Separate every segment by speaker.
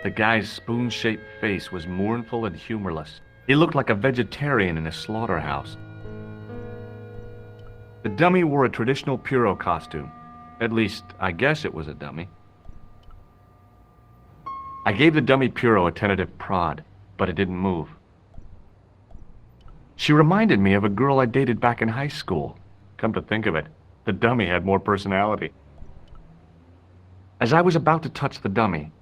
Speaker 1: The guy's spoon-shaped face was mournful and humorless. He looked like a vegetarian in a slaughterhouse. The dummy wore a traditional Puro costume. At least, I guess it was a dummy. I gave the dummy Puro a tentative prod, but it didn't move. She reminded me of a girl I dated back in high school. Come to think of it, the dummy had more personality. As I was about to touch the dummy,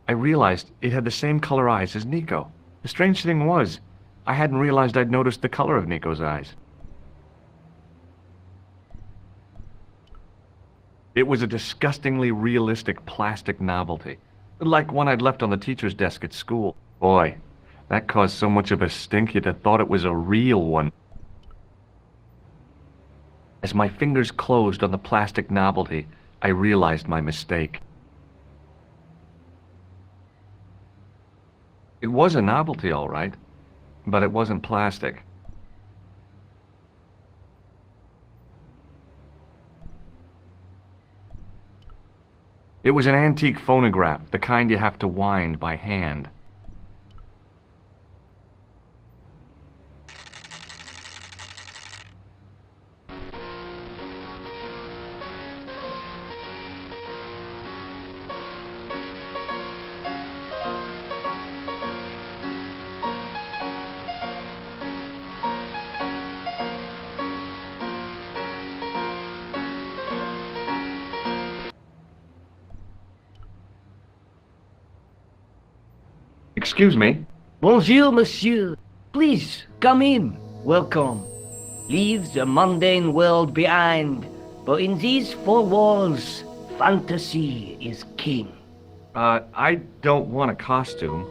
Speaker 1: I realized it had the same color eyes as Nico. The strange thing was, I hadn't realized I'd noticed the color of Nico's eyes. It was a disgustingly realistic plastic novelty, like one I'd left on the teacher's desk at school. Boy, that caused so much of a stink you'd have thought it was a real one. As my fingers closed on the plastic novelty, I realized my mistake. It was a novelty, all right, but it wasn't plastic. It was an antique phonograph, the kind you have to wind by hand. Excuse me.
Speaker 2: Bonjour, monsieur. Please, come in. Welcome. Leave the mundane world behind, but in these four walls, fantasy is king.
Speaker 1: I don't want a costume.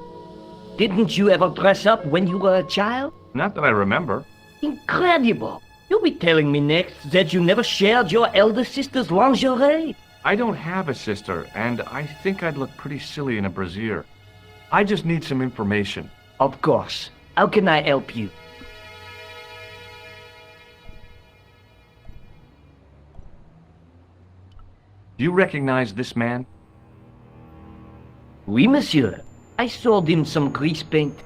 Speaker 2: Didn't you ever dress up when you were a child?
Speaker 1: Not that I remember.
Speaker 2: Incredible. You'll be telling me next that you never shared your elder sister's lingerie.
Speaker 1: I don't have a sister, and I think I'd look pretty silly in a brassiere. I just need some information.
Speaker 2: Of course. How can I help you?
Speaker 1: Do you recognize this man?
Speaker 2: Oui, monsieur. I sold him some grease paint.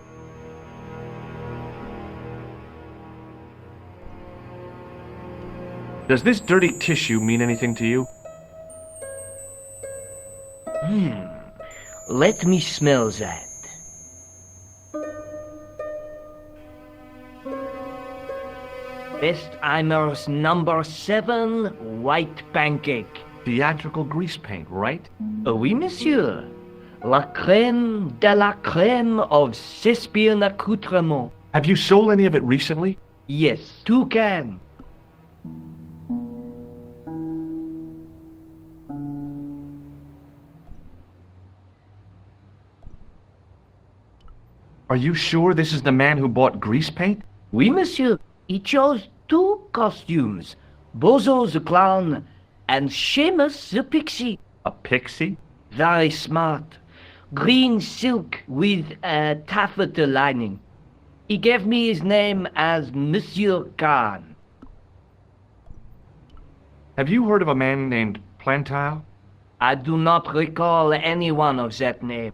Speaker 1: Does this dirty tissue mean anything to you?
Speaker 2: Let me smell that. Bestheimer's number 7 white pancake.
Speaker 1: Theatrical grease paint, right?
Speaker 2: Oui, monsieur. La crème de la crème of Thespian accoutrement.
Speaker 1: Have you sold any of it recently?
Speaker 2: Yes, 2 cans.
Speaker 1: Are you sure this is the man who bought grease paint?
Speaker 2: Oui, monsieur. He chose 2 costumes. Bozo the clown and Seamus the pixie.
Speaker 1: A pixie?
Speaker 2: Very smart. Green silk with a taffeta lining. He gave me his name as Monsieur Khan.
Speaker 1: Have you heard of a man named Plantile?
Speaker 2: I do not recall anyone of that name.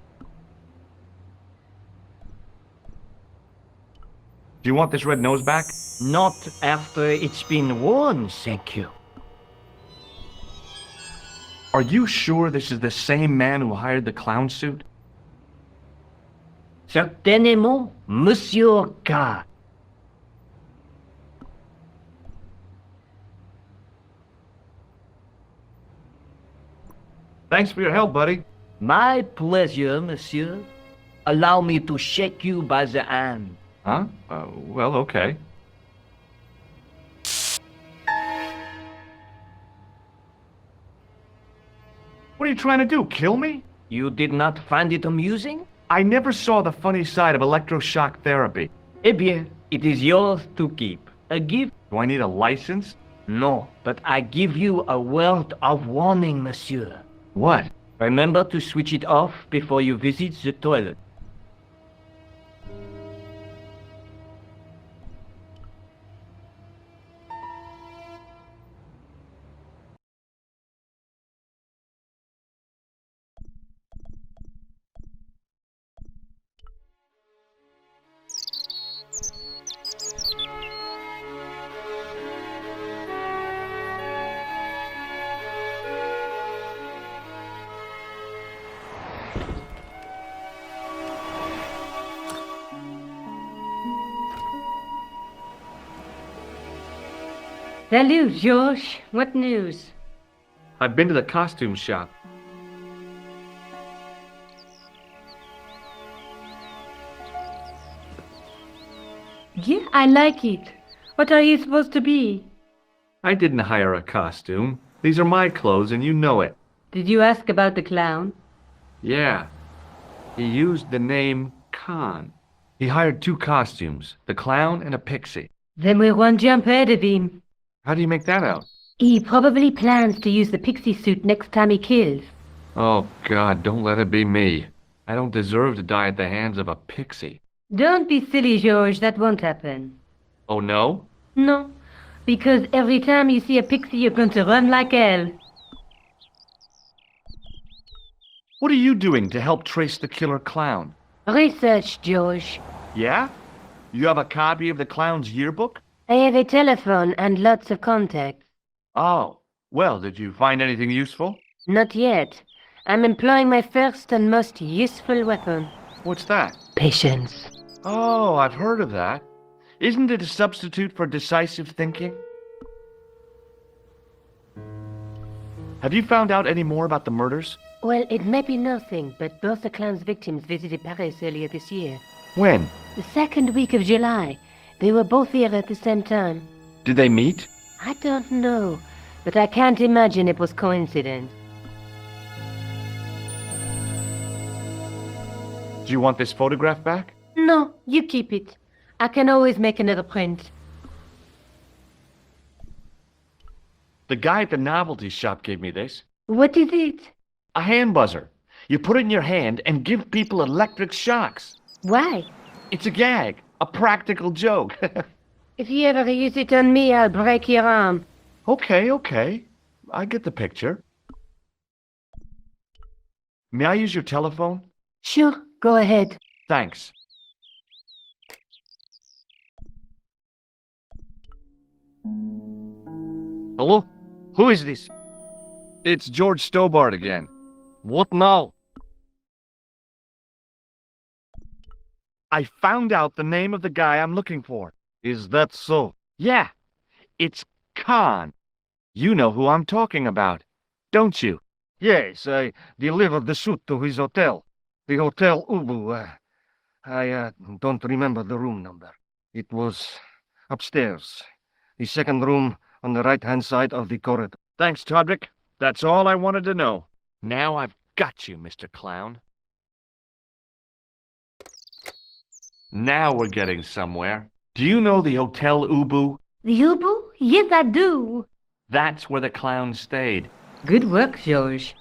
Speaker 1: Do you want this red nose back?
Speaker 2: Not after it's been worn, thank you.
Speaker 1: Are you sure this is the same man who hired the clown suit?
Speaker 2: Certainement, Monsieur Khan.
Speaker 1: Thanks for your help, buddy.
Speaker 2: My pleasure, monsieur. Allow me to shake you by the hand.
Speaker 1: Huh? Well, okay. What are you trying to do, kill me?
Speaker 2: You did not find it amusing?
Speaker 1: I never saw the funny side of electroshock therapy.
Speaker 2: Eh bien, it is yours to keep. A gift?
Speaker 1: Do I need a license?
Speaker 2: No, but I give you a word of warning, monsieur.
Speaker 1: What?
Speaker 2: Remember to switch it off before you visit the toilet.
Speaker 3: Salut, George. What news?
Speaker 1: I've been to the costume shop.
Speaker 3: Yeah, I like it. What are you supposed to be?
Speaker 1: I didn't hire a costume. These are my clothes, and you know it.
Speaker 3: Did you ask about the clown?
Speaker 1: Yeah. He used the name Khan. He hired 2 costumes, the clown and a pixie.
Speaker 3: Then we're one jump ahead of him.
Speaker 1: How do you make that out?
Speaker 3: He probably plans to use the pixie suit next time he kills.
Speaker 1: Oh, God, don't let it be me. I don't deserve to die at the hands of a pixie.
Speaker 3: Don't be silly, George. That won't happen.
Speaker 1: Oh, no?
Speaker 3: No, because every time you see a pixie, you're going to run like hell.
Speaker 1: What are you doing to help trace the killer clown?
Speaker 3: Research, George.
Speaker 1: Yeah? You have a copy of the clown's yearbook?
Speaker 3: I have a telephone and lots of contacts.
Speaker 1: Oh, well, did you find anything useful?
Speaker 3: Not yet. I'm employing my first and most useful weapon.
Speaker 1: What's that?
Speaker 3: Patience.
Speaker 1: Oh, I've heard of that. Isn't it a substitute for decisive thinking? Have you found out any more about the murders?
Speaker 3: Well, it may be nothing, but both the clown's victims visited Paris earlier this year.
Speaker 1: When?
Speaker 3: The second week of July. They were both here at the same time.
Speaker 1: Did they meet?
Speaker 3: I don't know, but I can't imagine it was coincidence.
Speaker 1: Do you want this photograph back?
Speaker 3: No, you keep it. I can always make another print.
Speaker 1: The guy at the novelty shop gave me this.
Speaker 3: What is it?
Speaker 1: A hand buzzer. You put it in your hand and give people electric shocks.
Speaker 3: Why?
Speaker 1: It's a gag. A practical joke.
Speaker 3: If you ever use it on me, I'll break your arm.
Speaker 1: Okay. I get the picture. May I use your telephone?
Speaker 3: Sure, go ahead.
Speaker 1: Thanks.
Speaker 4: Hello? Who is this?
Speaker 1: It's George Stobbart again.
Speaker 4: What now?
Speaker 1: I found out the name of the guy I'm looking for.
Speaker 4: Is that so?
Speaker 1: Yeah, it's Khan. You know who I'm talking about, don't you?
Speaker 4: Yes, I delivered the suit to his hotel. The Hotel Ubu. I don't remember the room number. It was upstairs. The second room on the right-hand side of the corridor.
Speaker 1: Thanks, Todrick. That's all I wanted to know. Now I've got you, Mr. Clown. Now we're getting somewhere. Do you know the Hotel Ubu?
Speaker 3: The Ubu? Yes, I do.
Speaker 1: That's where the clown stayed.
Speaker 3: Good work, George.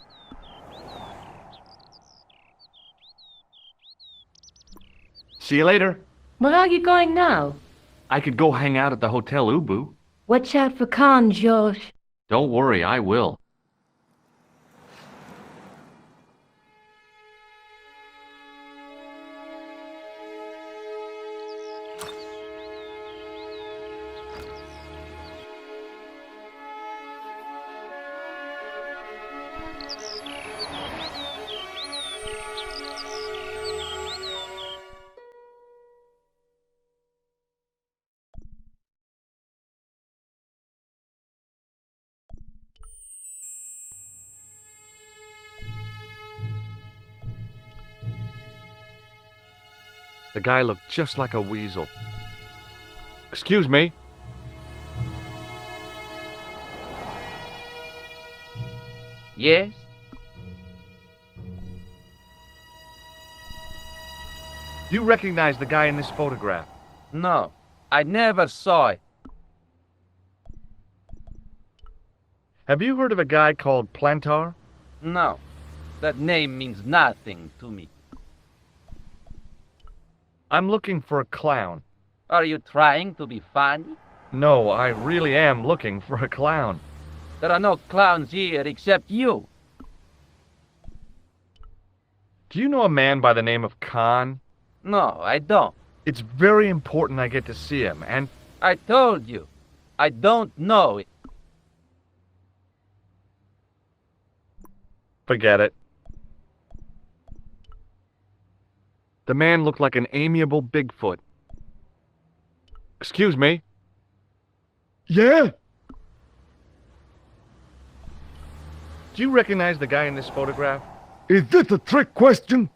Speaker 1: See you later.
Speaker 3: Where are you going now?
Speaker 1: I could go hang out at the Hotel Ubu.
Speaker 3: Watch out for Khan, George.
Speaker 1: Don't worry, I will. The guy looked just like a weasel. Excuse me.
Speaker 2: Yes?
Speaker 1: Do you recognize the guy in this photograph?
Speaker 2: No, I never saw it.
Speaker 1: Have you heard of a guy called Plantar?
Speaker 2: No, that name means nothing to me.
Speaker 1: I'm looking for a clown.
Speaker 2: Are you trying to be funny?
Speaker 1: No, I really am looking for a clown.
Speaker 2: There are no clowns here except you.
Speaker 1: Do you know a man by the name of Khan?
Speaker 2: No, I don't.
Speaker 1: It's very important I get to see him, and
Speaker 2: I told you, I don't know it.
Speaker 1: forget it. The man looked like an amiable Bigfoot. Excuse me? Yeah? Do you recognize the guy in this photograph?
Speaker 5: Is this a trick question?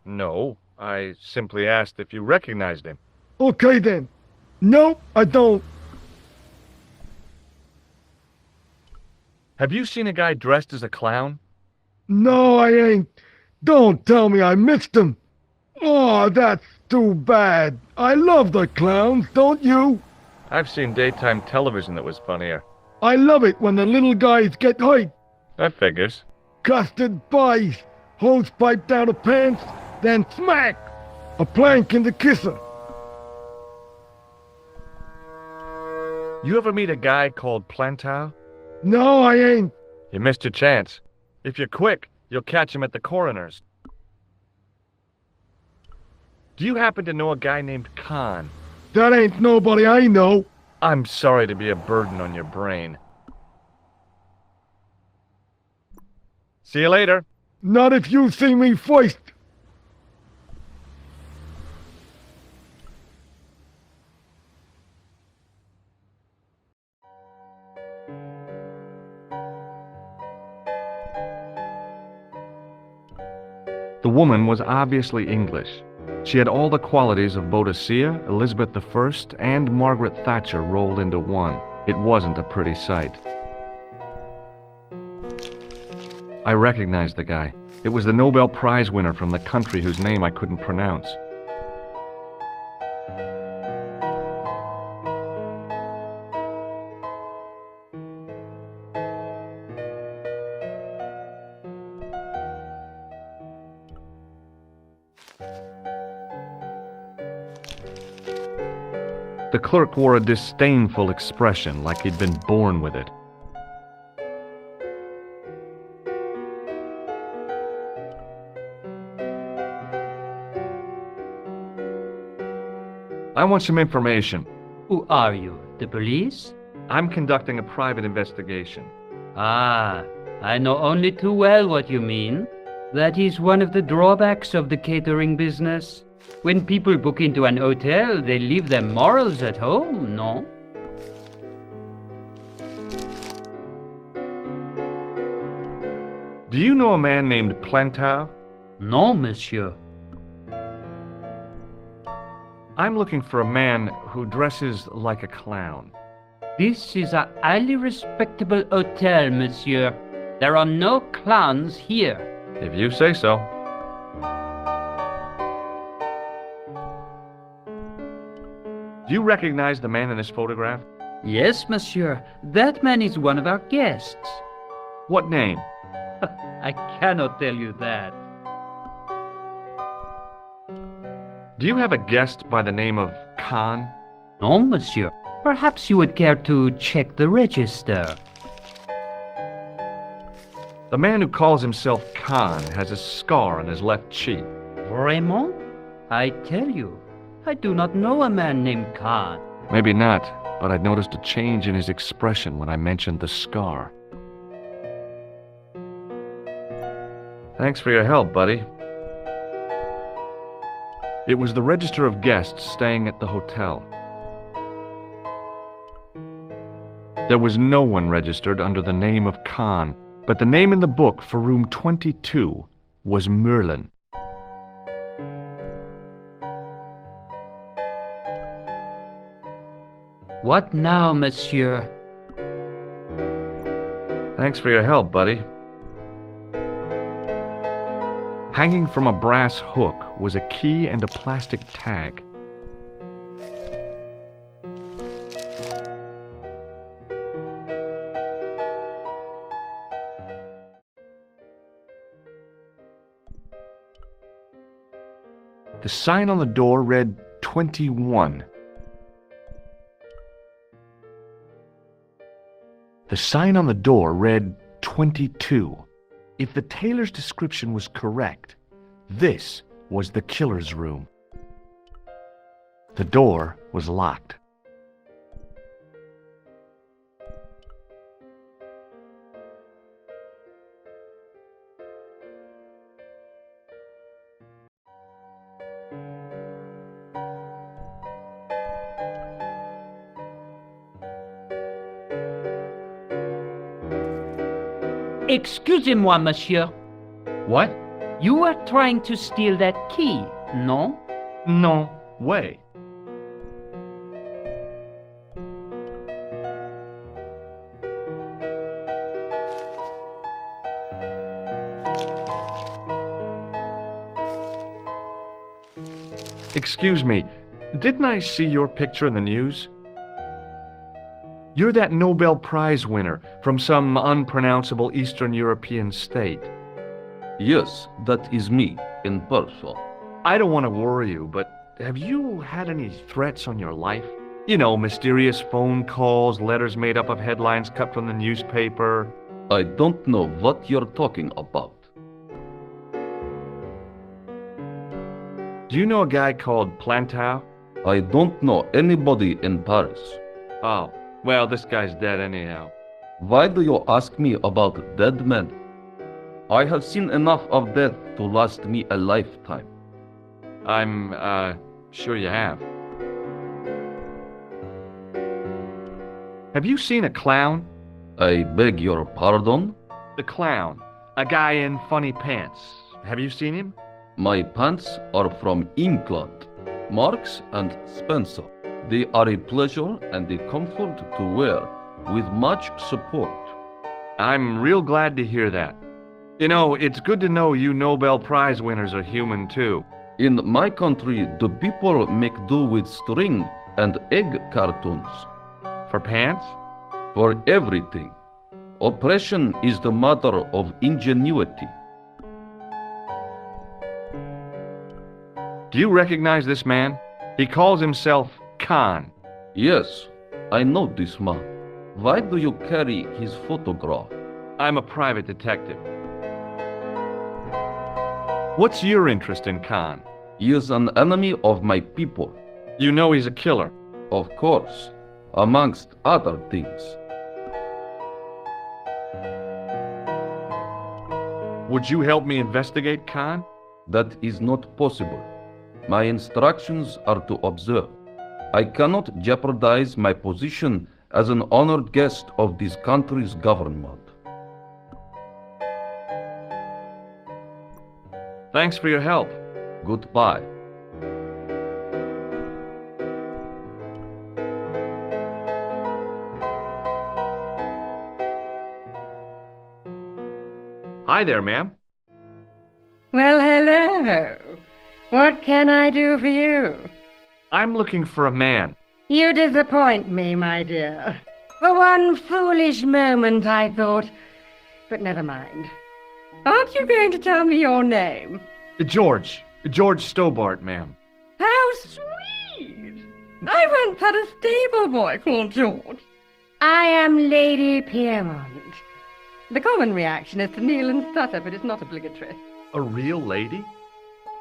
Speaker 1: No. I simply asked if you recognized him.
Speaker 5: Okay then. No, I don't.
Speaker 1: Have you seen a guy dressed as a clown?
Speaker 5: No, I ain't. Don't tell me I missed him. Oh, that's too bad. I love the clowns, don't you?
Speaker 1: I've seen daytime television that was funnier.
Speaker 5: I love it when the little guys get hyped.
Speaker 1: That figures.
Speaker 5: Custard pies, hose pipe down the pants, then smack! A plank in the kisser.
Speaker 1: You ever meet a guy called Plantow?
Speaker 5: No, I ain't.
Speaker 1: You missed your chance. If you're quick, you'll catch him at the coroner's. Do you happen to know a guy named Khan?
Speaker 5: That ain't nobody I know.
Speaker 1: I'm sorry to be a burden on your brain. See you later.
Speaker 5: Not if you see me first.
Speaker 1: The woman was obviously English. She had all the qualities of Boadicea, Elizabeth I, and Margaret Thatcher rolled into one. It wasn't a pretty sight. I recognized the guy. It was the Nobel Prize winner from the country whose name I couldn't pronounce. The clerk wore a disdainful expression, like he'd been born with it. I want some information.
Speaker 6: Who are you? The police?
Speaker 1: I'm conducting a private investigation.
Speaker 6: Ah, I know only too well what you mean. That is one of the drawbacks of the catering business. When people book into an hotel, they leave their morals at home, no?
Speaker 1: Do you know a man named Plantow?
Speaker 6: No, monsieur.
Speaker 1: I'm looking for a man who dresses like a clown.
Speaker 6: This is a highly respectable hotel, monsieur. There are no clowns here.
Speaker 1: If you say so. Do you recognize the man in this photograph?
Speaker 6: Yes, monsieur. That man is one of our guests.
Speaker 1: What name?
Speaker 6: I cannot tell you that.
Speaker 1: Do you have a guest by the name of Khan?
Speaker 6: No, monsieur. Perhaps you would care to check the register.
Speaker 1: The man who calls himself Khan has a scar on his left cheek.
Speaker 6: Vraiment? I tell you, I do not know a man named Khan.
Speaker 1: Maybe not, but I'd noticed a change in his expression when I mentioned the scar. Thanks for your help, buddy. It was the register of guests staying at the hotel. There was no one registered under the name of Khan, but the name in the book for room 22 was Merlin.
Speaker 6: What now, monsieur?
Speaker 1: Thanks for your help, buddy. Hanging from a brass hook was a key and a plastic tag. The sign on the door read 21. The sign on the door read 22. If the tailor's description was correct, this was the killer's room. The door was locked.
Speaker 6: Excusez-moi, monsieur.
Speaker 1: What?
Speaker 6: You were trying to steal that key, no?
Speaker 1: No way. Excuse me, didn't I see your picture in the news? You're that Nobel Prize winner from some unpronounceable Eastern European state.
Speaker 7: Yes, that is me, in person.
Speaker 1: I don't want to worry you, but have you had any threats on your life? You know, mysterious phone calls, letters made up of headlines cut from the newspaper.
Speaker 7: I don't know what you're talking about.
Speaker 1: Do you know a guy called Plantow?
Speaker 7: I don't know anybody in Paris.
Speaker 1: Oh, well, this guy's dead anyhow.
Speaker 7: Why do you ask me about dead men? I have seen enough of death to last me a lifetime.
Speaker 1: I'm, sure you have. Have you seen a clown?
Speaker 7: I beg your pardon?
Speaker 1: The clown. A guy in funny pants. Have you seen him?
Speaker 7: My pants are from England, Marks and Spencer. They are a pleasure and a comfort to wear, with much support.
Speaker 1: I'm real glad to hear that. You know, it's good to know you Nobel Prize winners are human too.
Speaker 7: In my country, the people make do with string and egg cartoons.
Speaker 1: For pants?
Speaker 7: For everything. Oppression is the mother of ingenuity.
Speaker 1: Do you recognize this man? He calls himself Khan.
Speaker 7: Yes, I know this man. Why do you carry his photograph?
Speaker 1: I'm a private detective. What's your interest in Khan?
Speaker 7: He is an enemy of my people.
Speaker 1: You know he's a killer.
Speaker 7: Of course, amongst other things.
Speaker 1: Would you help me investigate Khan?
Speaker 7: That is not possible. My instructions are to observe. I cannot jeopardize my position as an honored guest of this country's government.
Speaker 1: Thanks for your help.
Speaker 7: Goodbye.
Speaker 1: Hi there, ma'am.
Speaker 3: Well, hello. What can I do for you?
Speaker 1: I'm looking for a man.
Speaker 3: You disappoint me, my dear. For one foolish moment I thought... But never mind. Aren't you going to tell me your name?
Speaker 1: George Stobbart, ma'am.
Speaker 3: How sweet! I once had a stable boy called George. I am Lady Piermont. The common reaction is to kneel and stutter, but it's not obligatory.
Speaker 1: A real lady?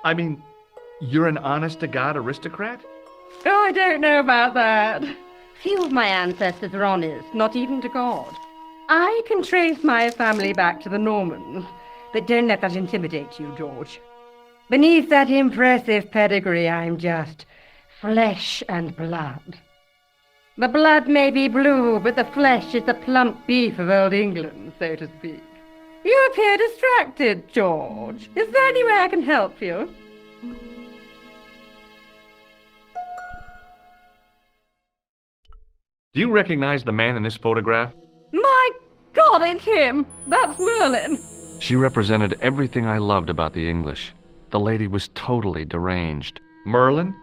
Speaker 1: I mean, you're an honest-to-God aristocrat?
Speaker 3: Oh, I don't know about that. Few of my ancestors are honest, not even to God. I can trace my family back to the Normans, but don't let that intimidate you, George. Beneath that impressive pedigree, I'm just flesh and blood. The blood may be blue, but the flesh is the plump beef of old England, so to speak. You appear distracted, George. Is there any way I can help you?
Speaker 1: Do you recognize the man in this photograph?
Speaker 3: My God, it's him! That's Merlin!
Speaker 1: She represented everything I loved about the English. The lady was totally deranged. Merlin?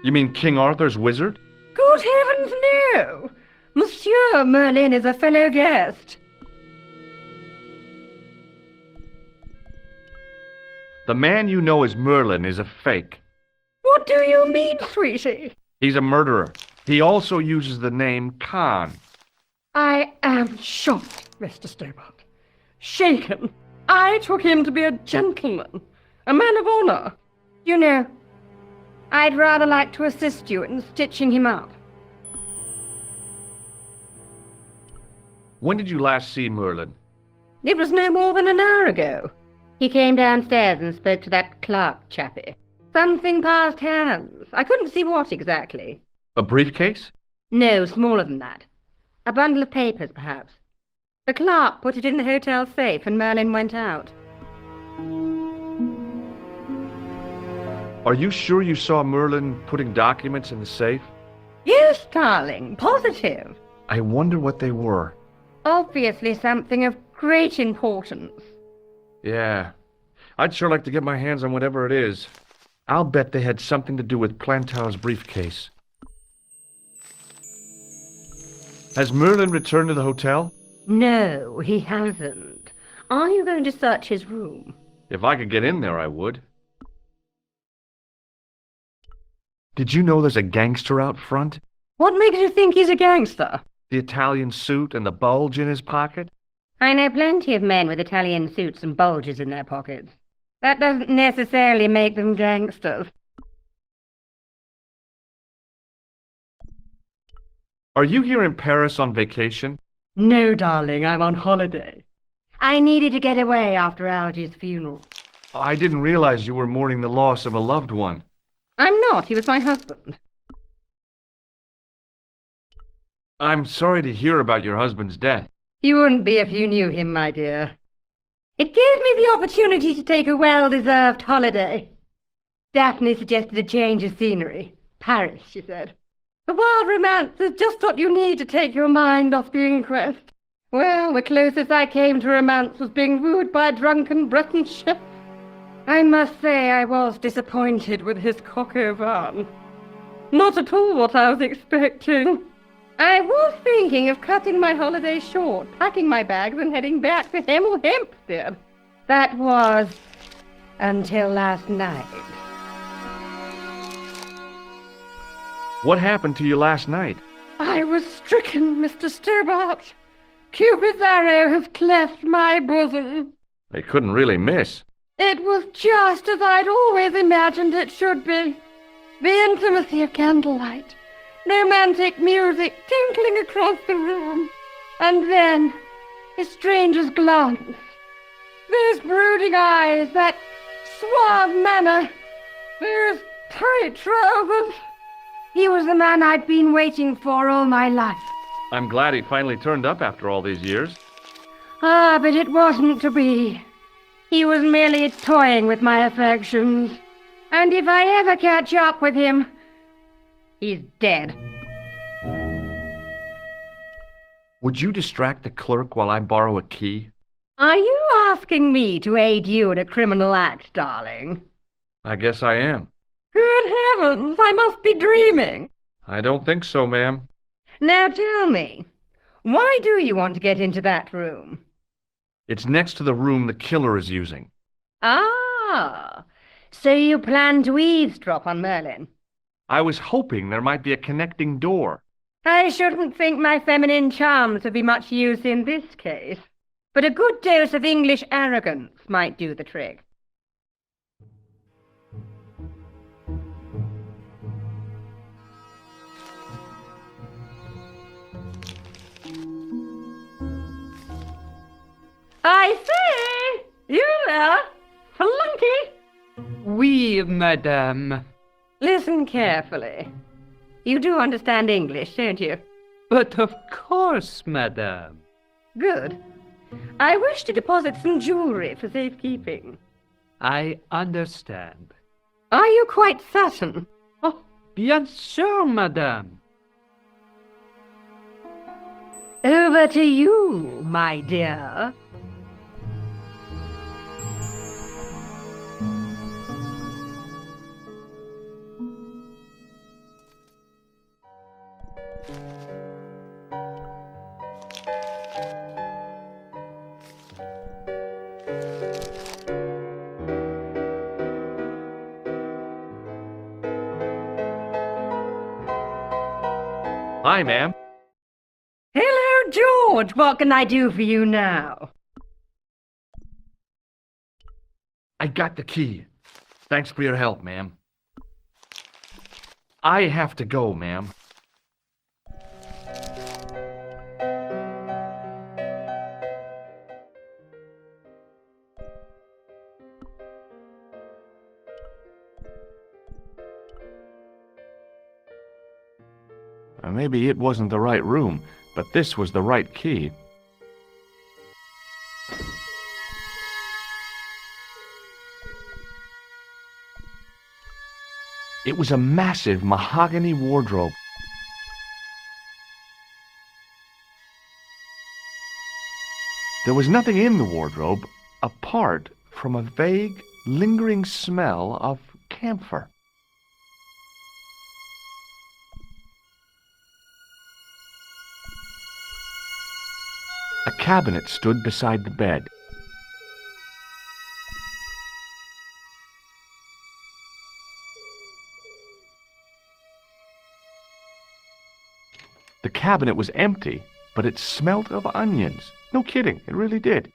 Speaker 1: You mean King Arthur's wizard?
Speaker 3: Good heavens, no! Monsieur Merlin is a fellow guest.
Speaker 1: The man you know as Merlin is a fake.
Speaker 3: What do you mean, sweetie?
Speaker 1: He's a murderer. He also uses the name Khan.
Speaker 3: I am shocked, Mr. Stobbart. Shaken. I took him to be a gentleman, a man of honor. You know, I'd rather like to assist you in stitching him up.
Speaker 1: When did you last see Merlin?
Speaker 3: It was no more than an hour ago. He came downstairs and spoke to that clerk chappie. Something passed hands. I couldn't see what exactly.
Speaker 1: A briefcase?
Speaker 3: No, smaller than that. A bundle of papers, perhaps. The clerk put it in the hotel safe and Merlin went out.
Speaker 1: Are you sure you saw Merlin putting documents in the safe?
Speaker 3: Yes, darling, positive.
Speaker 1: I wonder what they were.
Speaker 3: Obviously something of great importance.
Speaker 1: Yeah. I'd sure like to get my hands on whatever it is. I'll bet they had something to do with Plantar's briefcase. Has Merlin returned to the hotel?
Speaker 3: No, he hasn't. Are you going to search his room?
Speaker 1: If I could get in there, I would. Did you know there's a gangster out front?
Speaker 3: What makes you think he's a gangster?
Speaker 1: The Italian suit and the bulge in his pocket?
Speaker 3: I know plenty of men with Italian suits and bulges in their pockets. That doesn't necessarily make them gangsters.
Speaker 1: Are you here in Paris on vacation?
Speaker 3: No, darling, I'm on holiday. I needed to get away after Algy's funeral.
Speaker 1: I didn't realize you were mourning the loss of a loved one.
Speaker 3: I'm not. He was my husband.
Speaker 1: I'm sorry to hear about your husband's death.
Speaker 3: You wouldn't be if you knew him, my dear. It gave me the opportunity to take a well-deserved holiday. Daphne suggested a change of scenery. Paris, she said. The wild romance is just what you need to take your mind off the inquest. Well, the closest I came to romance was being wooed by a drunken Breton chef. I must say I was disappointed with his coq au vin. Not at all what I was expecting. I was thinking of cutting my holiday short, packing my bags and heading back to Hemel Hempstead. That was until last night.
Speaker 1: What happened to you last night?
Speaker 3: I was stricken, Mr. Stobbart. Cupid's arrow has cleft my bosom.
Speaker 1: They couldn't really miss.
Speaker 3: It was just as I'd always imagined it should be. The intimacy of candlelight, romantic music tinkling across the room, and then a stranger's glance. Those brooding eyes, that suave manner, those tight trousers. He was the man I'd been waiting for all my life.
Speaker 1: I'm glad he finally turned up after all these years.
Speaker 3: Ah, but it wasn't to be. He was merely toying with my affections. And if I ever catch up with him, he's dead.
Speaker 1: Would you distract the clerk while I borrow a key?
Speaker 3: Are you asking me to aid you in a criminal act, darling?
Speaker 1: I guess I am.
Speaker 3: Good heavens, I must be dreaming.
Speaker 1: I don't think so, ma'am.
Speaker 3: Now tell me, why do you want to get into that room?
Speaker 1: It's next to the room the killer is using.
Speaker 3: Ah, so you plan to eavesdrop on Merlin?
Speaker 1: I was hoping there might be a connecting door.
Speaker 3: I shouldn't think my feminine charms would be much use in this case, but a good dose of English arrogance might do the trick. I say! You there? Flunky!
Speaker 6: Oui, madame.
Speaker 3: Listen carefully. You do understand English, don't you?
Speaker 6: But of course, madame.
Speaker 3: Good. I wish to deposit some jewelry for safekeeping.
Speaker 6: I understand.
Speaker 3: Are you quite certain?
Speaker 6: Oh, bien sûr, madame.
Speaker 3: Over to you, my dear.
Speaker 1: Hi, ma'am.
Speaker 3: Hello, George. What can I do for you now?
Speaker 1: I got the key. Thanks for your help, ma'am. I have to go, ma'am. Maybe it wasn't the right room, but this was the right key. It was a massive mahogany wardrobe. There was nothing in the wardrobe apart from a vague, lingering smell of camphor. A cabinet stood beside the bed. The cabinet was empty, but it smelt of onions. No kidding, it really did.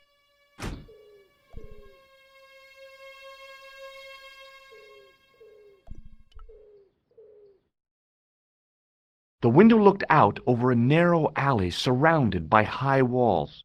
Speaker 1: The window looked out over a narrow alley surrounded by high walls.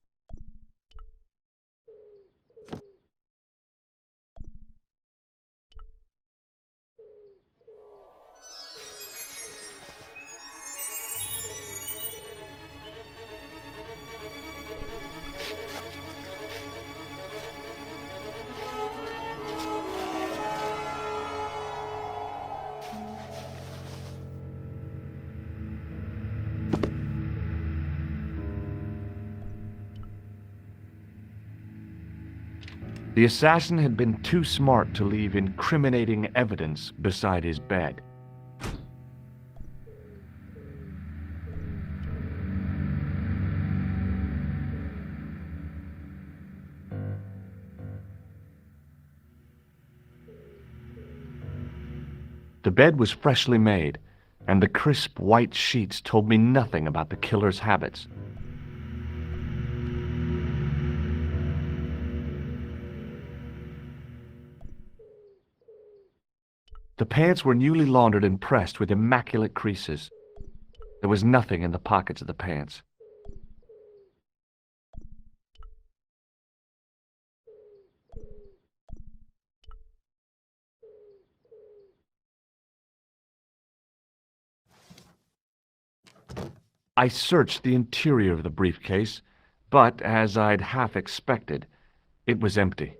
Speaker 1: The assassin had been too smart to leave incriminating evidence beside his bed. The bed was freshly made, and the crisp white sheets told me nothing about the killer's habits. The pants were newly laundered and pressed with immaculate creases. There was nothing in the pockets of the pants. I searched the interior of the briefcase, but, as I'd half expected, it was empty.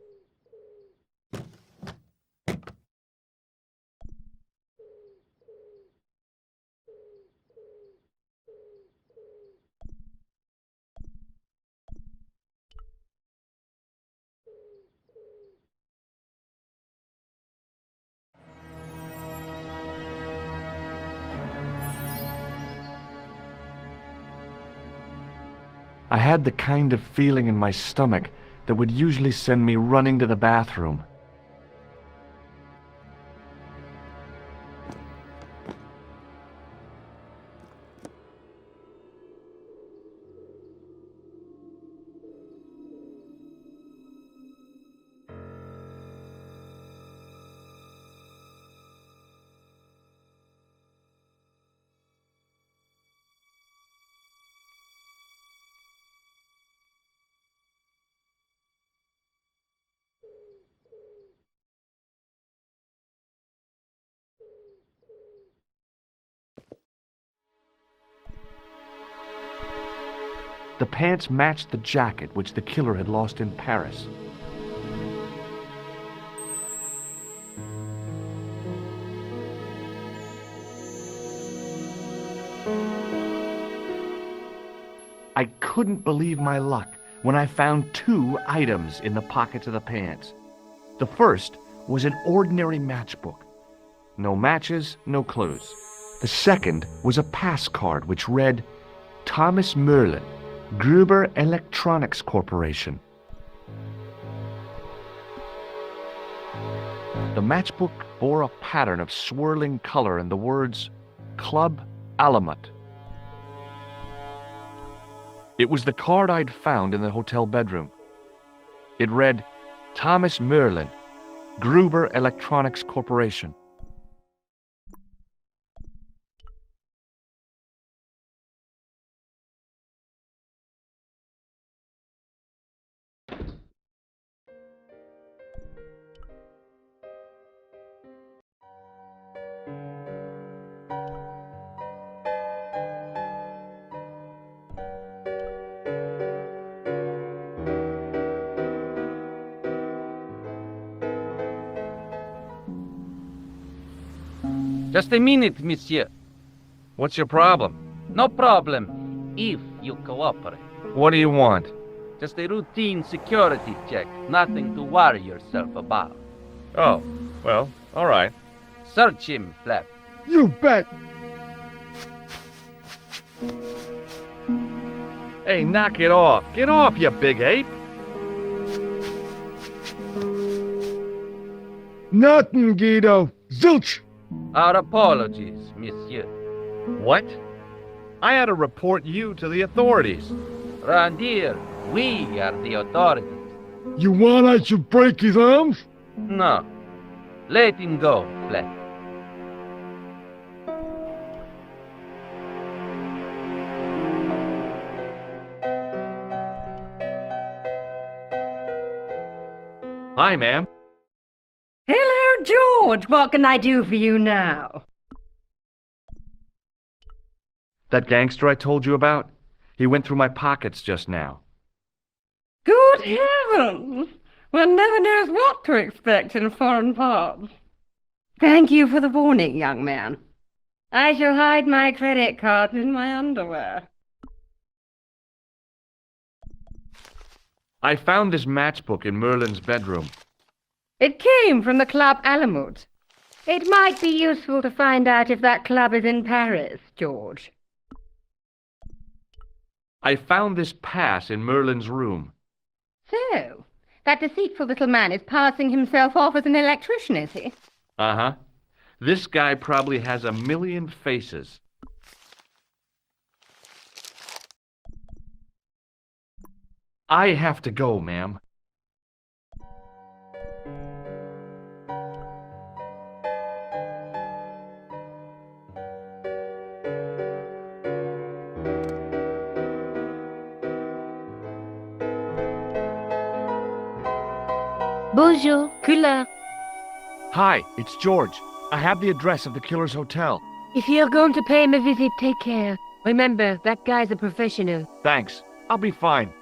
Speaker 1: I had the kind of feeling in my stomach that would usually send me running to the bathroom. The pants matched the jacket which the killer had lost in Paris. I couldn't believe my luck when I found two items in the pockets of the pants. The first was an ordinary matchbook. No matches, no clues. The second was a pass card which read, Thomas Merlin, Gruber Electronics Corporation. The matchbook bore a pattern of swirling color and the words, Club Alamut. It was the card I'd found in the hotel bedroom. It read, Thomas Merlin, Gruber Electronics Corporation.
Speaker 7: Just a minute, monsieur.
Speaker 4: What's your problem?
Speaker 7: No problem, if you cooperate.
Speaker 4: What do you want?
Speaker 7: Just a routine security check, nothing to worry yourself about.
Speaker 4: Oh, well, all right.
Speaker 7: Search him, Flap.
Speaker 5: You bet.
Speaker 4: Hey, knock it off. Get off, you big ape.
Speaker 5: Nothing, Guido. Zilch.
Speaker 7: Our apologies, monsieur.
Speaker 4: What? I had to report you to the authorities.
Speaker 7: Round here, we are the authorities.
Speaker 5: You want I should break his arms?
Speaker 7: No. Let him go, Flap.
Speaker 4: Hi, ma'am.
Speaker 3: Hello, George. What can I do for you now?
Speaker 1: That gangster I told you about? He went through my pockets just now.
Speaker 3: Good heavens! One never knows what to expect in foreign parts. Thank you for the warning, young man. I shall hide my credit cards in my underwear.
Speaker 1: I found this matchbook in Merlin's bedroom.
Speaker 3: It came from the Club Alamut. It might be useful to find out if that club is in Paris, George.
Speaker 1: I found this pass in Merlin's room.
Speaker 3: So, that deceitful little man is passing himself off as an electrician, is he?
Speaker 1: Uh-huh. This guy probably has 1,000,000 faces. I have to go, ma'am.
Speaker 8: Bonjour, Collard.
Speaker 1: Hi, it's George. I have the address of the killer's hotel.
Speaker 8: If you're going to pay him a visit, take care. Remember, that guy's a professional.
Speaker 1: Thanks. I'll be fine.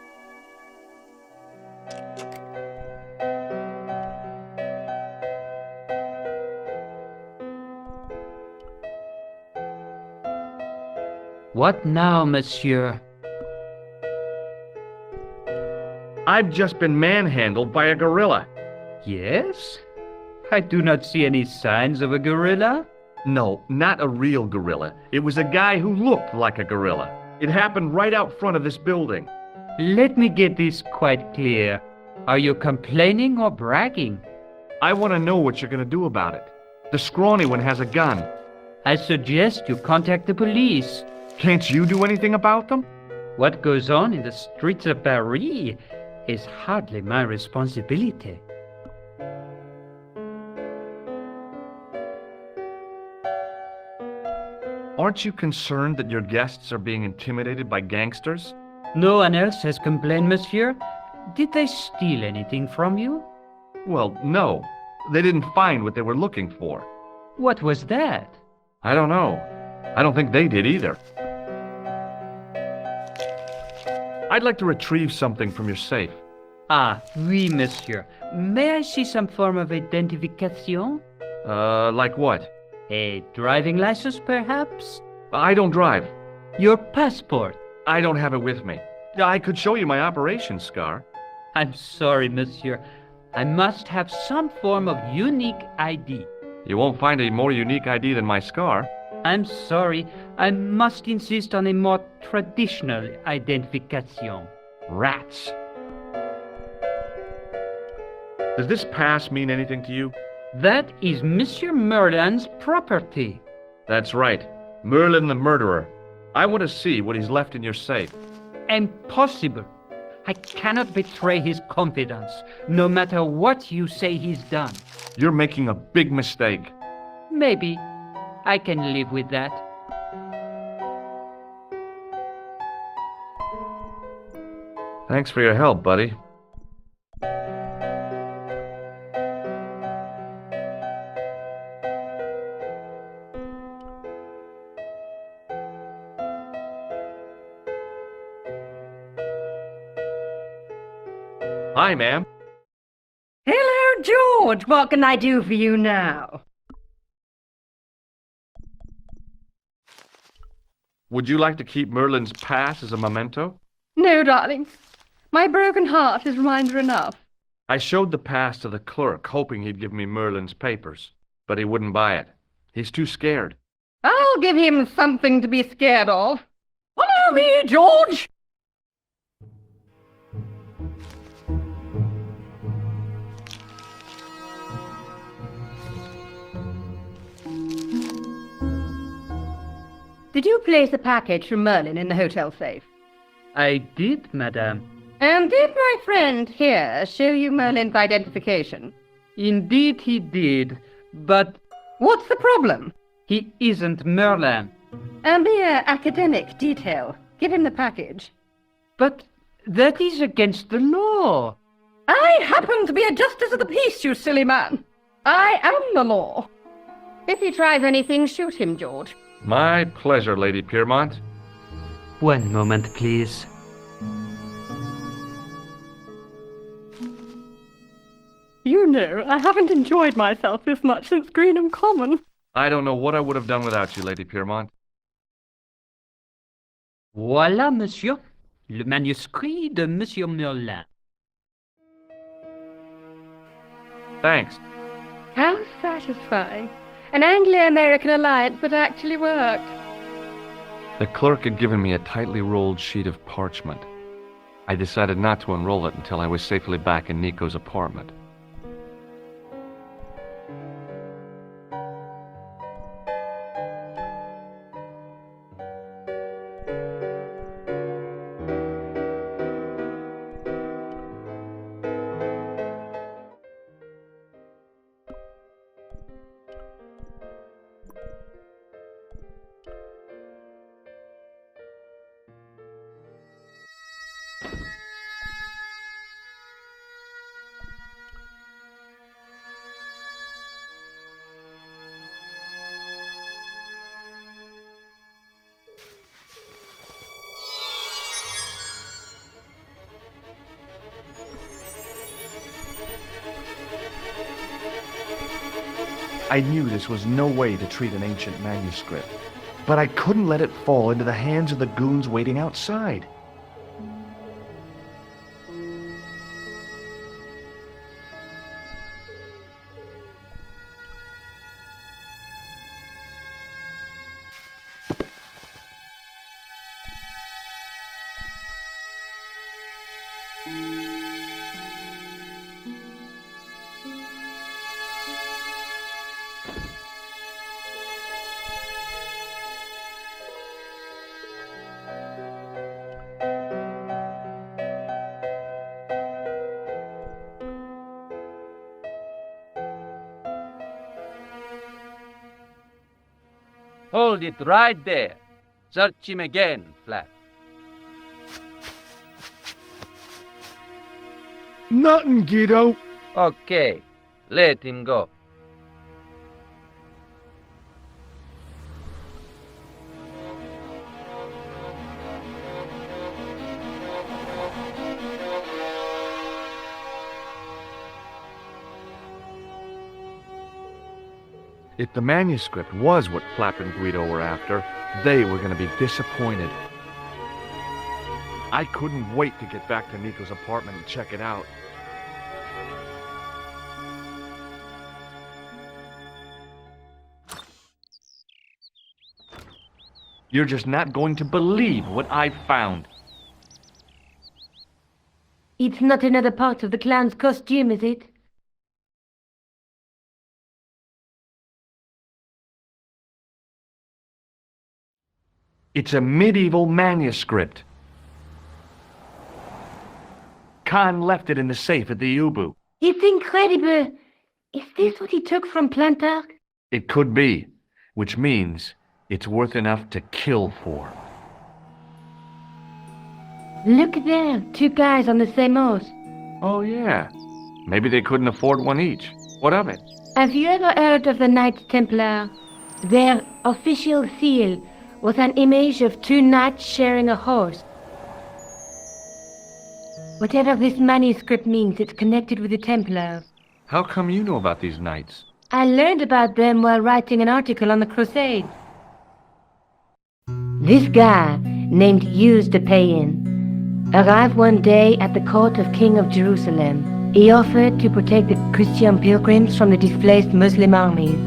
Speaker 6: What now, monsieur?
Speaker 1: I've just been manhandled by a gorilla.
Speaker 6: Yes? I do not see any signs of a gorilla.
Speaker 1: No, not a real gorilla. It was a guy who looked like a gorilla. It happened right out front of this building.
Speaker 6: Let me get this quite clear. Are you complaining or bragging?
Speaker 1: I want to know what you're going to do about it. The scrawny one has a gun.
Speaker 6: I suggest you contact the police.
Speaker 1: Can't you do anything about them?
Speaker 6: What goes on in the streets of Paris is hardly my responsibility.
Speaker 1: Aren't you concerned that your guests are being intimidated by gangsters?
Speaker 6: No one else has complained, monsieur. Did they steal anything from you?
Speaker 1: Well, no. They didn't find what they were looking for.
Speaker 6: What was that?
Speaker 1: I don't know. I don't think they did either. I'd like to retrieve something from your safe.
Speaker 6: Ah, oui, monsieur. May I see some form of identification?
Speaker 1: Like what?
Speaker 6: A driving license, perhaps?
Speaker 1: I don't drive.
Speaker 6: Your passport?
Speaker 1: I don't have it with me. I could show you my operation scar.
Speaker 6: I'm sorry, monsieur. I must have some form of unique ID.
Speaker 1: You won't find a more unique ID than my scar.
Speaker 6: I'm sorry. I must insist on a more traditional identification.
Speaker 1: Rats. Does this pass mean anything to you?
Speaker 6: That is Monsieur Merlin's property.
Speaker 1: That's right. Merlin the murderer. I want to see what he's left in your safe.
Speaker 6: Impossible. I cannot betray his confidence, no matter what you say he's done.
Speaker 1: You're making a big mistake.
Speaker 6: Maybe. I can live with that.
Speaker 1: Thanks for your help, buddy. Hi, ma'am.
Speaker 3: Hello, George. What can I do for you now?
Speaker 1: Would you like to keep Merlin's pass as a memento?
Speaker 3: No, darling. My broken heart is reminder enough.
Speaker 1: I showed the pass to the clerk, hoping he'd give me Merlin's papers, but he wouldn't buy it. He's too scared.
Speaker 3: I'll give him something to be scared of. Follow me, George! Did you place a package from Merlin in the hotel safe?
Speaker 6: I did, madame.
Speaker 3: And did my friend here show you Merlin's identification?
Speaker 6: Indeed he did, but
Speaker 3: What's the problem?
Speaker 6: he isn't Merlin.
Speaker 3: A mere academic detail. Give him the package.
Speaker 6: But that is against the law.
Speaker 3: I happen to be a justice of the peace, you silly man. I am the law. If he tries anything, shoot him, George.
Speaker 1: My pleasure, Lady Piermont.
Speaker 6: One moment, please.
Speaker 3: You know, I haven't enjoyed myself this much since Greenham Common.
Speaker 1: I don't know what I would have done without you, Lady Piermont.
Speaker 6: Voilà, monsieur. Le manuscrit de Monsieur Merlin.
Speaker 1: Thanks.
Speaker 3: How satisfying. An Anglo-American alliance that actually worked.
Speaker 1: The clerk had given me a tightly rolled sheet of parchment. I decided not to unroll it until I was safely back in Nico's apartment. I knew this was no way to treat an ancient manuscript, but I couldn't let it fall into the hands of the goons waiting outside.
Speaker 9: Hold it right there. Search him again, Flat.
Speaker 5: Nothing, Guido.
Speaker 9: Okay, let him go.
Speaker 1: If the manuscript was what Flap and Guido were after, they were going to be disappointed. I couldn't wait to get back to Nico's apartment and check it out. You're just not going to believe what I found.
Speaker 8: It's not another part of the clown's costume, is it?
Speaker 1: It's a medieval manuscript. Khan left it in the safe at the Ubu.
Speaker 8: It's incredible. Is this what he took from Plantark?
Speaker 1: It could be, which means it's worth enough to kill for.
Speaker 8: Look there, two guys on the same horse.
Speaker 1: Oh, yeah. Maybe they couldn't afford one each. What of it?
Speaker 8: Have you ever heard of the Knights Templar? Their official seal was an image of two knights sharing a horse. Whatever this manuscript means, it's connected with the Templars.
Speaker 1: How come you know about these knights?
Speaker 8: I learned about them while writing an article on the Crusades. This guy, named Hughes de Payen, arrived one day at the court of King of Jerusalem. He offered to protect the Christian pilgrims from the displaced Muslim armies.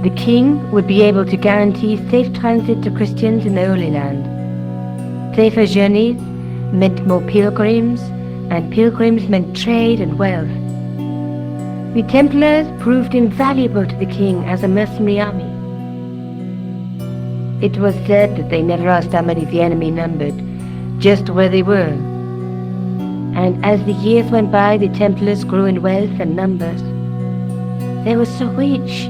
Speaker 8: The king would be able to guarantee safe transit to Christians in the Holy Land. Safer journeys meant more pilgrims, and pilgrims meant trade and wealth. The Templars proved invaluable to the king as a mercenary army. It was said that they never asked how many the enemy numbered, just where they were. And as the years went by, the Templars grew in wealth and numbers. They were so rich,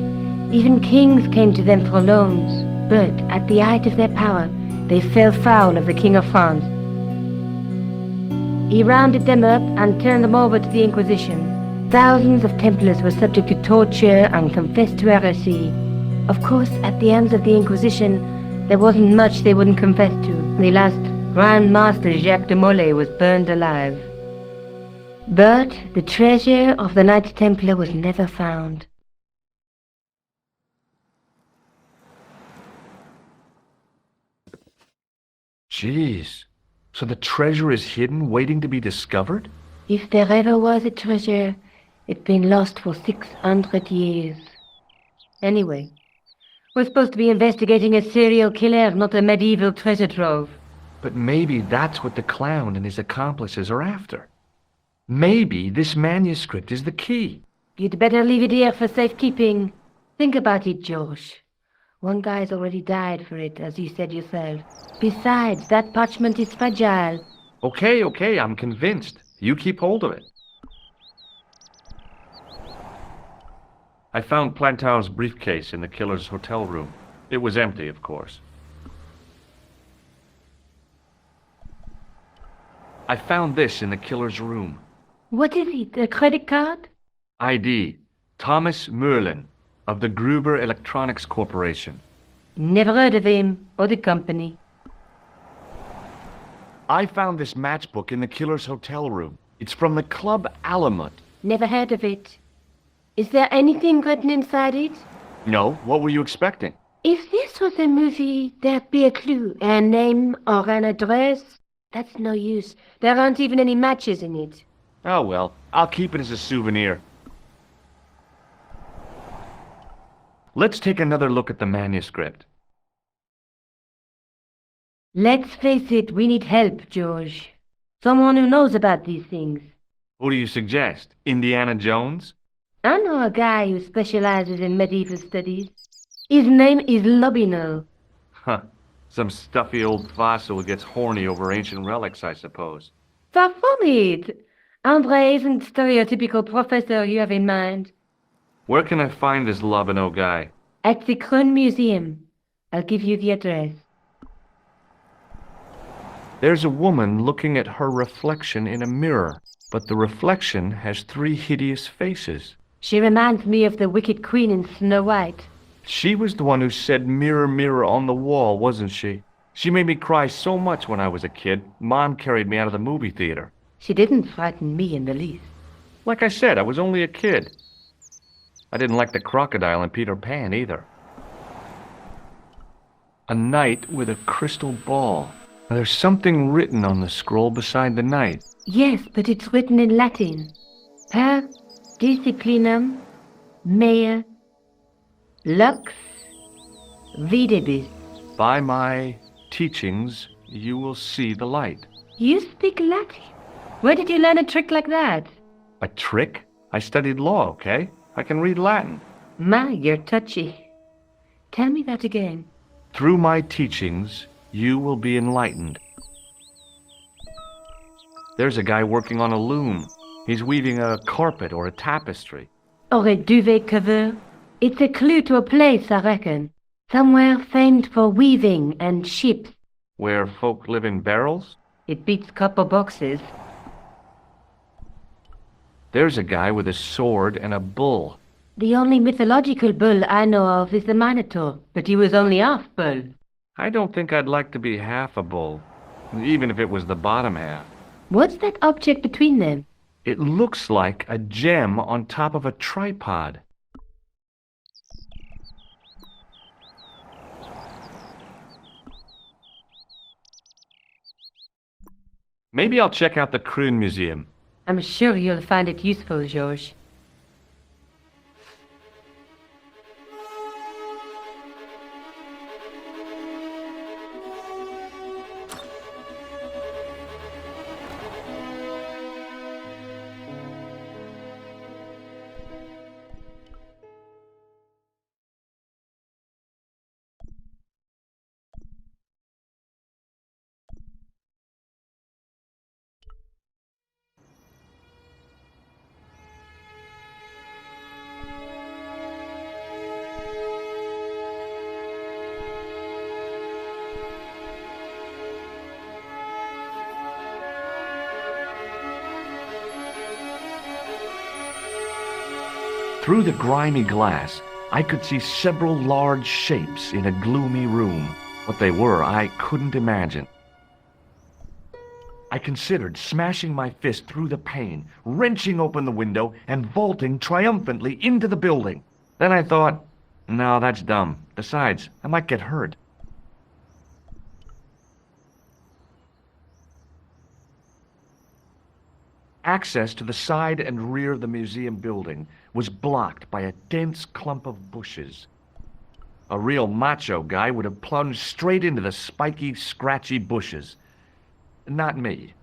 Speaker 8: even kings came to them for loans, but at the height of their power, they fell foul of the King of France. He rounded them up and turned them over to the Inquisition. Thousands of Templars were subject to torture and confessed to heresy. Of course, at the hands of the Inquisition, there wasn't much they wouldn't confess to. The last Grand Master Jacques de Molay was burned alive. But the treasure of the Knights Templar was never found.
Speaker 1: Jeez. So the treasure is hidden, waiting to be discovered?
Speaker 8: If there ever was a treasure, it's been lost for 600 years. Anyway, we're supposed to be investigating a serial killer, not a medieval treasure trove.
Speaker 1: But maybe that's what the clown and his accomplices are after. Maybe this manuscript is the key.
Speaker 8: You'd better leave it here for safekeeping. Think about it, George. One guy's already died for it, as you said yourself. Besides, that parchment is fragile.
Speaker 1: Okay, I'm convinced. You keep hold of it. I found Plantow's briefcase in the killer's hotel room. It was empty, of course. I found this in the killer's room.
Speaker 8: What is it, a credit card?
Speaker 1: ID, Thomas Merlin, of the Gruber Electronics Corporation.
Speaker 8: Never heard of him, or the company.
Speaker 1: I found this matchbook in the killer's hotel room. It's from the Club Alamut.
Speaker 8: Never heard of it. Is there anything written inside it?
Speaker 1: No, what were you expecting?
Speaker 8: If this was a movie, there'd be a clue, a name or an address. That's no use. There aren't even any matches in it.
Speaker 1: Oh well, I'll keep it as a souvenir. Let's take another look at the manuscript.
Speaker 8: Let's face it, we need help, George. Someone who knows about these things.
Speaker 1: Who do you suggest? Indiana Jones?
Speaker 8: I know a guy who specializes in medieval studies. His name is Lobinel.
Speaker 1: Huh. Some stuffy old fossil who gets horny over ancient relics, I suppose.
Speaker 8: Far from it. Andre isn't the stereotypical professor you have in mind.
Speaker 1: Where can I find this Lobino guy?
Speaker 8: At the Krone Museum. I'll give you the address.
Speaker 1: There's a woman looking at her reflection in a mirror, but the reflection has 3 hideous faces.
Speaker 8: She reminds me of the Wicked Queen in Snow White.
Speaker 1: She was the one who said mirror, mirror on the wall, wasn't she? She made me cry so much when I was a kid, Mom carried me out of the movie theater.
Speaker 8: She didn't frighten me in the least.
Speaker 1: Like I said, I was only a kid. I didn't like the crocodile in Peter Pan either. A knight with a crystal ball. Now, there's something written on the scroll beside the knight.
Speaker 8: Yes, but it's written in Latin. Per disciplinam mea lux videbis.
Speaker 1: By my teachings, you will see the light.
Speaker 8: You speak Latin? Where did you learn a trick like that?
Speaker 1: A trick? I studied law, okay? I can read Latin.
Speaker 8: My, you're touchy. Tell me that again.
Speaker 1: Through my teachings, you will be enlightened. There's a guy working on a loom. He's weaving a carpet or a tapestry.
Speaker 8: Or a duvet cover. It's a clue to a place, I reckon. Somewhere famed for weaving and ships.
Speaker 1: Where folk live in barrels?
Speaker 8: It beats copper boxes.
Speaker 1: There's a guy with a sword and a bull.
Speaker 8: The only mythological bull I know of is the Minotaur, but he was only half bull.
Speaker 1: I don't think I'd like to be half a bull, even if it was the bottom half.
Speaker 8: What's that object between them?
Speaker 1: It looks like a gem on top of a tripod. Maybe I'll check out the Kroon Museum.
Speaker 8: I'm sure you'll find it useful, George.
Speaker 1: Through the grimy glass, I could see several large shapes in a gloomy room. What they were, I couldn't imagine. I considered smashing my fist through the pane, wrenching open the window, and vaulting triumphantly into the building. Then I thought, no, that's dumb. Besides, I might get hurt. Access to the side and rear of the museum building was blocked by a dense clump of bushes. A real macho guy would have plunged straight into the spiky, scratchy bushes. Not me.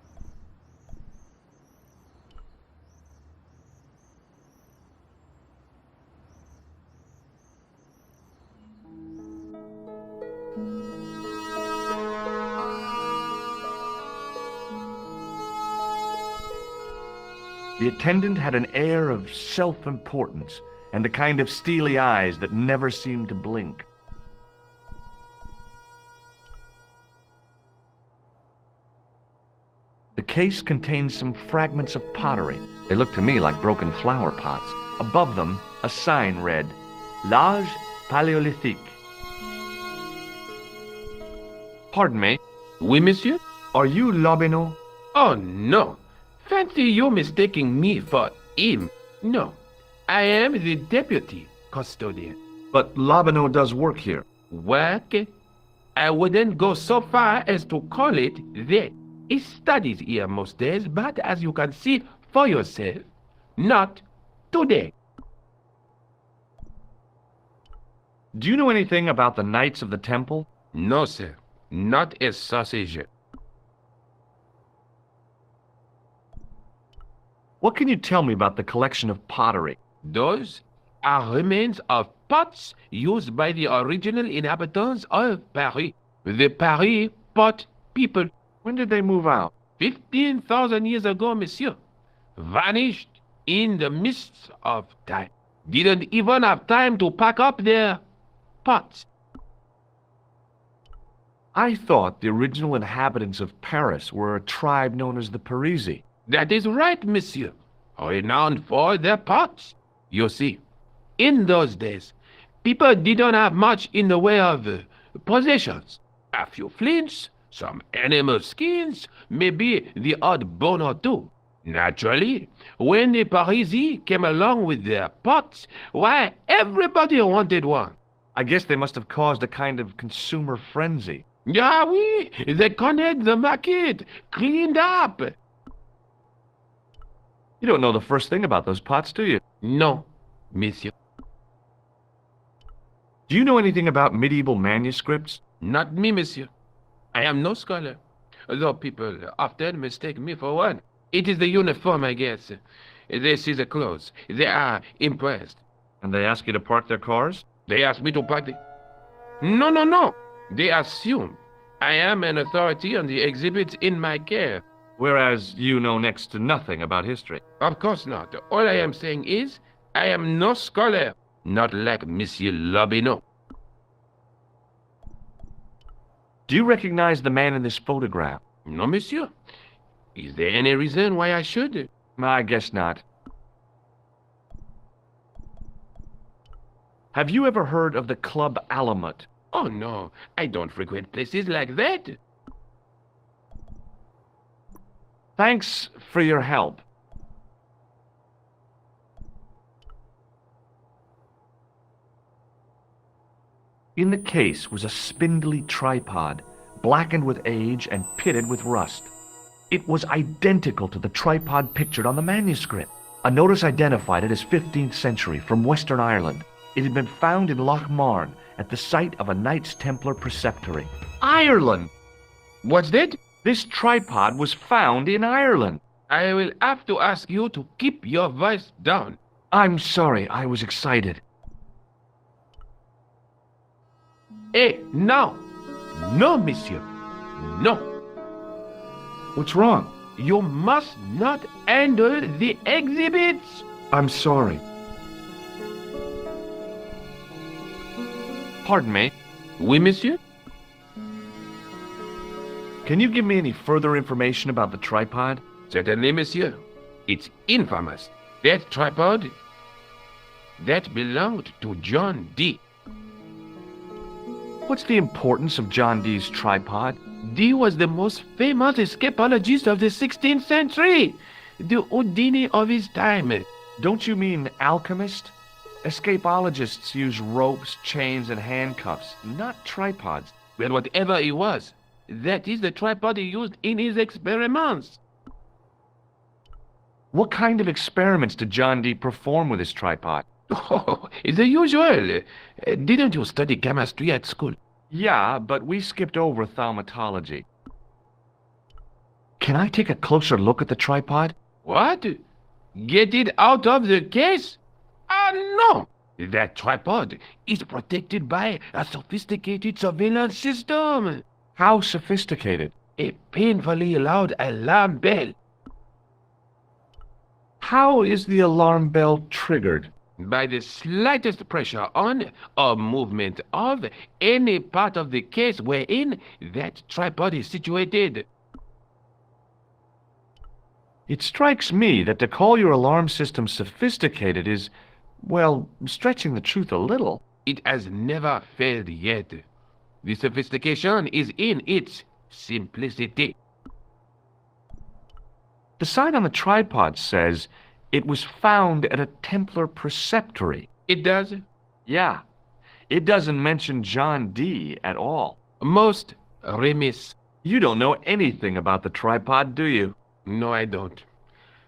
Speaker 1: The attendant had an air of self-importance and the kind of steely eyes that never seemed to blink. The case contained some fragments of pottery. They looked to me like broken flower pots. Above them, a sign read, L'Age Paléolithique. Pardon me.
Speaker 10: Oui, monsieur?
Speaker 1: Are you Lobineau?
Speaker 10: Oh, no. Fancy you mistaking me for him. No. I am the deputy custodian.
Speaker 1: But Lobineau does work here.
Speaker 10: Work? I wouldn't go so far as to call it that. He studies here most days, but as you can see for yourself, not today.
Speaker 1: Do you know anything about the Knights of the Temple?
Speaker 10: No, sir. Not a sausage.
Speaker 1: What can you tell me about the collection of pottery?
Speaker 10: Those are remains of pots used by the original inhabitants of Paris. The Paris pot people.
Speaker 1: When did they move out?
Speaker 10: 15,000 years ago, monsieur. Vanished in the mists of time. Didn't even have time to pack up their pots.
Speaker 1: I thought the original inhabitants of Paris were a tribe known as the Parisi.
Speaker 10: That is right, monsieur. Renowned for their pots. You see, in those days, people didn't have much in the way of possessions. A few flints, some animal skins, maybe the odd bone or two. Naturally, when the Parisi came along with their pots, why, everybody wanted one.
Speaker 1: I guess they must have caused a kind of consumer frenzy.
Speaker 10: Ah, oui, they connect the market, cleaned up.
Speaker 1: You don't know the first thing about those pots, do you?
Speaker 10: No, monsieur.
Speaker 1: Do you know anything about medieval manuscripts?
Speaker 10: Not me, monsieur. I am no scholar, though people often mistake me for one. It is the uniform, I guess. They see the clothes. They are impressed.
Speaker 1: And they ask you to park their cars?
Speaker 10: They ask me to park the... No. They assume I am an authority on the exhibits in my care.
Speaker 1: Whereas you know next to nothing about history.
Speaker 10: Of course not. All I am saying is, I am no scholar. Not like Monsieur Lobineau.
Speaker 1: Do you recognize the man in this photograph?
Speaker 10: No, monsieur. Is there any reason why I should?
Speaker 1: I guess not. Have you ever heard of the Club Alamut?
Speaker 10: Oh, no. I don't frequent places like that.
Speaker 1: Thanks for your help. In the case was a spindly tripod, blackened with age and pitted with rust. It was identical to the tripod pictured on the manuscript. A notice identified it as 15th century from Western Ireland. It had been found in Loch Marne at the site of a Knights Templar preceptory. Ireland!
Speaker 10: What's that?
Speaker 1: This tripod was found in Ireland.
Speaker 10: I will have to ask you to keep your voice down.
Speaker 1: I'm sorry, I was excited.
Speaker 10: Hey, no! No, monsieur. No.
Speaker 1: What's wrong?
Speaker 10: You must not handle the exhibits.
Speaker 1: I'm sorry. Pardon me.
Speaker 10: Oui, monsieur?
Speaker 1: Can you give me any further information about the tripod?
Speaker 10: Certainly, monsieur. It's infamous. That tripod, that belonged to John Dee.
Speaker 1: What's the importance of John Dee's tripod?
Speaker 10: Dee was the most famous escapologist of the 16th century. The Houdini of his time.
Speaker 1: Don't you mean alchemist? Escapologists use ropes, chains, and handcuffs, not tripods.
Speaker 10: Well, whatever it was, that is the tripod he used in his experiments.
Speaker 1: What kind of experiments did John Dee perform with his tripod?
Speaker 10: Oh, the usual. Didn't you study chemistry at school?
Speaker 1: Yeah, but we skipped over thaumatology. Can I take a closer look at the tripod?
Speaker 10: What? Get it out of the case? Ah, no! That tripod is protected by a sophisticated surveillance system.
Speaker 1: How sophisticated?
Speaker 10: A painfully loud alarm bell.
Speaker 1: How is the alarm bell triggered?
Speaker 10: By the slightest pressure on or movement of any part of the case wherein that tripod is situated.
Speaker 1: It strikes me that to call your alarm system sophisticated is, well, stretching the truth a little.
Speaker 10: It has never failed yet. The sophistication is in its simplicity.
Speaker 1: The sign on the tripod says it was found at a Templar preceptory.
Speaker 10: It does?
Speaker 1: Yeah. It doesn't mention John Dee at all.
Speaker 10: Most remiss.
Speaker 1: You don't know anything about the tripod, do you?
Speaker 10: No, I don't.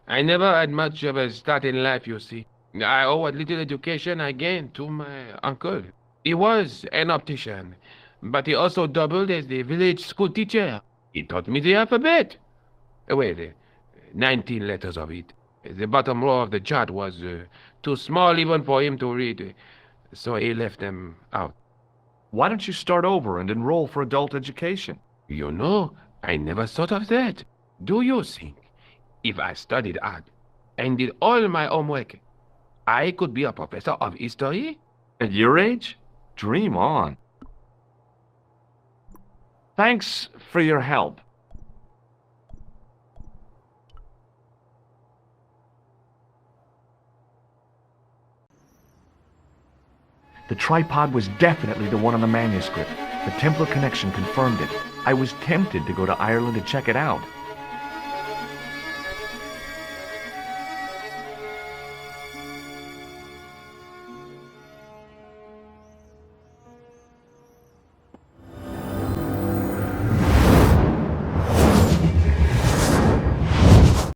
Speaker 10: I never had much of a start in life, you see. I owe what little education I gained to my uncle. He was an optician, but he also doubled as the village school teacher. He taught me the alphabet. Well, 19 letters of it. The bottom row of the chart was too small even for him to read, so he left them out.
Speaker 1: Why don't you start over and enroll for adult education?
Speaker 10: You know, I never thought of that. Do you think if I studied art and did all my homework, I could be a professor of history?
Speaker 1: At your age? Dream on. Thanks for your help. The tripod was definitely the one on the manuscript. The Templar connection confirmed it. I was tempted to go to Ireland to check it out,